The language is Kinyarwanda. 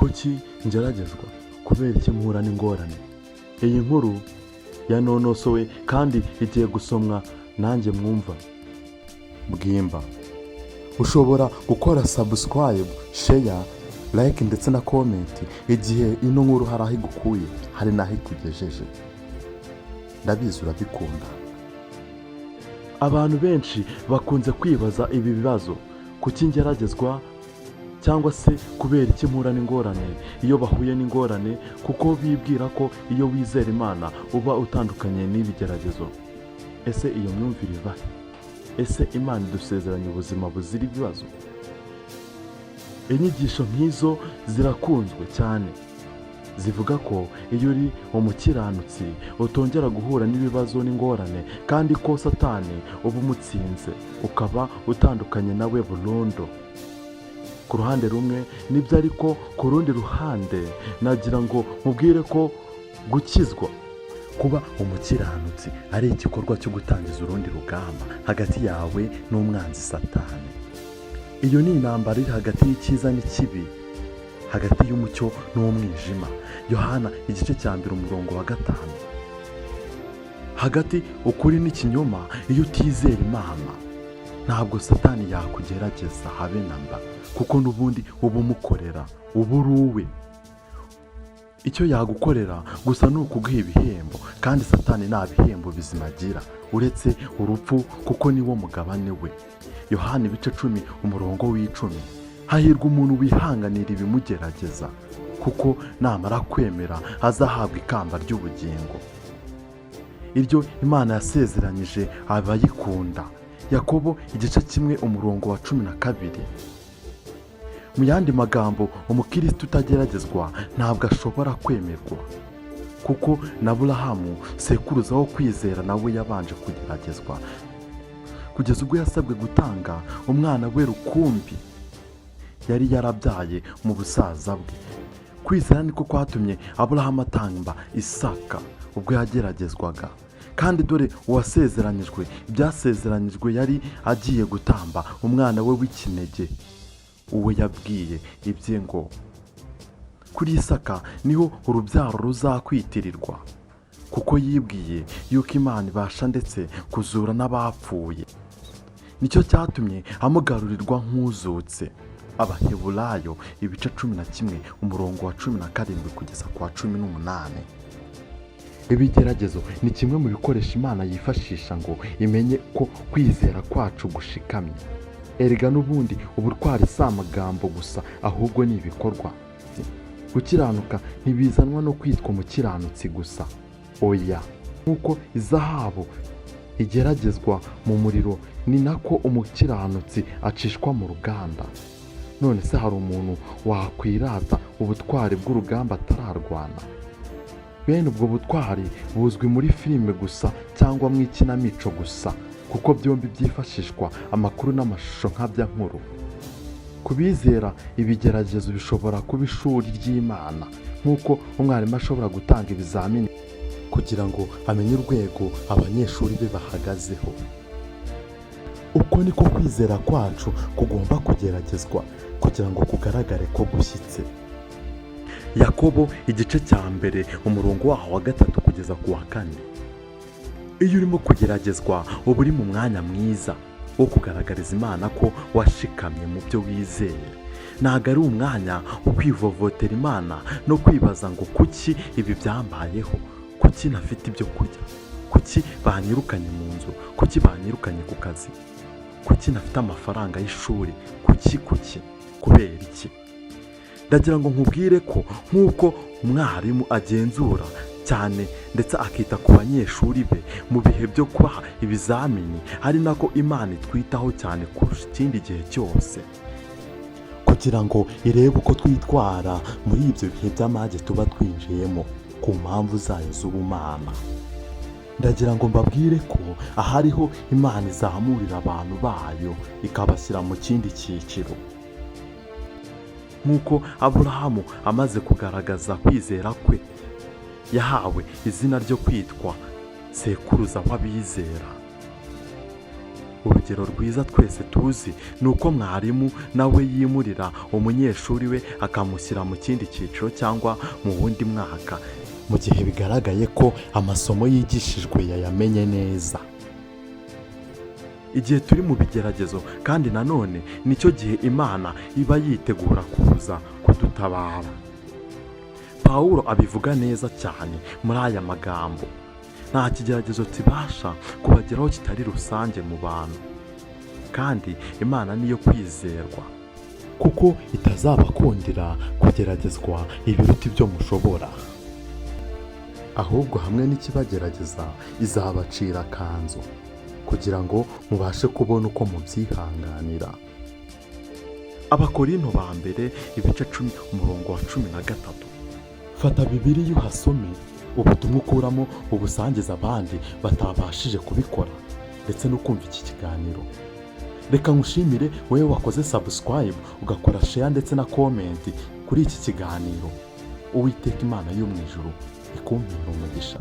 kuki ngeragezwa? Kubera iki mpura n'ingorane? Iyi nkuru yanonosowe kandi igiye gusomwa nanjye mwumva. Bwimba, ushobora gukora subscribe, share, like ndetse na comment igihe ino nkuru hari aho igukuye, hari n'aho ikugejeje. Ndabizi urabikunda. Abantu benshi bakunze kwibaza ibi bibazo: kuki ngeragezwa, cyangwa se kubera iki mpura n'ingorane iyo bahuye n'ingorane, kuko bibwira ko iyo wizera Imana uba utandukanye n'ibigeragezo. Ese iyo myumvire iva he? Ese Imana idusezeranya ubuzima buzira ibibazo? Inyigisho nk'izo zirakunzwe cyane, zivuga ko iyo uri umukiranutsi utongera guhura n'ibibazo n'ingorane, kandi ko Satani uba umutsinze ukaba utandukanye nawe burundu. Ku ruhande rumwe nibyo, ariko ku rundi ruhande nagira ngo mubwire ko gukizwa, kuba umukiranutsi, ari igikorwa cyo gutangiza urundi rugamba hagati yawe n'umwanzi Satani. Iyo ni intambara iri hagati y'icyiza n'ikibi, hagati y'umucyo n'umwijima. Yohana igice cya 1:5. Hagati ukuri n'ikinyoma. Iyo utizera Imana ntabwo Satani yakugerageza habe namba, kuko n'ubundi uba umukorera, uba uri uwe. Icyo yagukorera gusa ni ukuguha ibihembo, kandi Satani nta bihembo bizima agira uretse urupfu, kuko niwo mugabane we. Yohana ibice 10:10. Hahirwa umuntu wihanganira ibimugerageza, kuko namara kwemera azahabwa ikamba ry'ubugingo. Iryo Imana yasezeranyije abayikunda. Yakobo igice 1:12. Mu yandi magambo, umukristo utageragezwa ntabwo ashobora kwemerwa, kuko na Aburahamu sekuruza wo kwizera nawe yabanje kugeragezwa, kugeza ubwo yasabwe gutanga umwana we rukumbi yari yarabyaye mu busaza bwe. Kwizera niko kwatumye Aburahamu atamba Isaka ubwo yageragezwaga. Kandi dore uwasezeranyijwe ibyasezeranyijwe yari agiye gutamba umwana we w'ikinege, uwo yabwiye ibye ngo kuri Isaka niho urubyaro ruzakwitirirwa, kuko yibwiye yuko Imana ibasha ndetse kuzura n'abapfuye. Nicyo cyatumye amugarurirwa nk'uzutse. Abaheburayo ibice 11:17 kugeza kwa 18. Ibigeragezo ni kimwe mu bikoresho Imana yifashisha ngo imenye ko kwizera kwacu gushikamye. Erega n'ubundi ubutwari si amagambo gusa, ahubwo ni ibikorwa. Gukiranuka ntibizanwa no kwitwa umukiranutsi gusa, oya. Nk'uko izahabu igeragezwa mu muriro, ni nako umukiranutsi acishwa mu ruganda. None se hari umuntu wakwirata ubutwari bw'urugamba atararwana? Bene ubwo butwari buzwi muri filime gusa cyangwa mu ikinamico gusa, kuko byombi byifashishwa amakuru n'amashusho nk'abya nkuru. Kubizera, ibigeragezo bishobora kuba ishuri ry'Imana, nk'uko umwarimu ashobora gutanga ibizamini kugira ngo amenye urwego abanyeshuri be bahagazeho. Uko niko kwizera kwacu kugomba kugeragezwa kugira ngo kugaragare ko gushyitse. Yakobo igice cya 1:3 kugeza ku 4. Iyo urimo kugeragezwa uba uri mu mwanya mwiza wo kugaragariza Imana ko washikamye mu byo wizeye. Ntabwo ari umwanya wo kwivovotera Imana no kwibaza ngo kuki ibi byambayeho, kuki ntafite ibyo kurya, kuki banyirukanye mu nzu, kuki banyirukanye ku kazi, kuki ntafite amafaranga y'ishuri, kuki kubera iki? Ndagira ngo nkubwire ko nk'uko umwarimu agenzura cyane ndetse akita ku banyeshuri be mu bihe byo kubaha ibizamini, ari nako Imana itwitaho cyane kurusha ikindi gihe cyose, kugira ngo irebe uko twitwara muri ibyo bihe by'amage tuba twinjiyemo ku mpamvu zayo z'ubumana. Ndagira ngo mbabwire ko ahariho Imana izamurira abantu bayo ikabashyira mu kindi cyiciro. Nk'uko Aburahamu amaze kugaragaza kwizera kwe, yahawe izina ryo kwitwa sekuruza w'abizera. urugero rwiza twese tuzi ni uko mwarimu nawe yimurira umunyeshuri we akamushyira mu kindi cyiciro cyangwa mu wundi mwaka mu gihe bigaragaye ko amasomo yigishijwe yayamenye neza. Igihe turi mu bigeragezo kandi nanone nicyo gihe Imana iba yitegura kuza kudutabara. Pawulo abivuga neza cyane muri aya magambo: nta kigeragezo kibasha kubageraho kitari rusange mu bantu, kandi Imana niyo kwizerwa, kuko itazabakundira kugeragezwa ibiruta ibyo mushobora, ahubwo hamwe n'ikibagerageza izabacira akanzu kugira ngo mubashe kubona uko mubyihanganira. Abakorinto ba mbere ibice 10 umurongo wa 13. Fata Bibiliya uhasome ubutumwa ukuramo ubusangiza abandi batabashije kubikora ndetse no kumva iki kiganiro. Reka ngushimire wowe wakoze subscribe, ugakora share ndetse na comment kuri iki kiganiro. Uwiteka Imana yo mu ijuru ikumpere umugisha.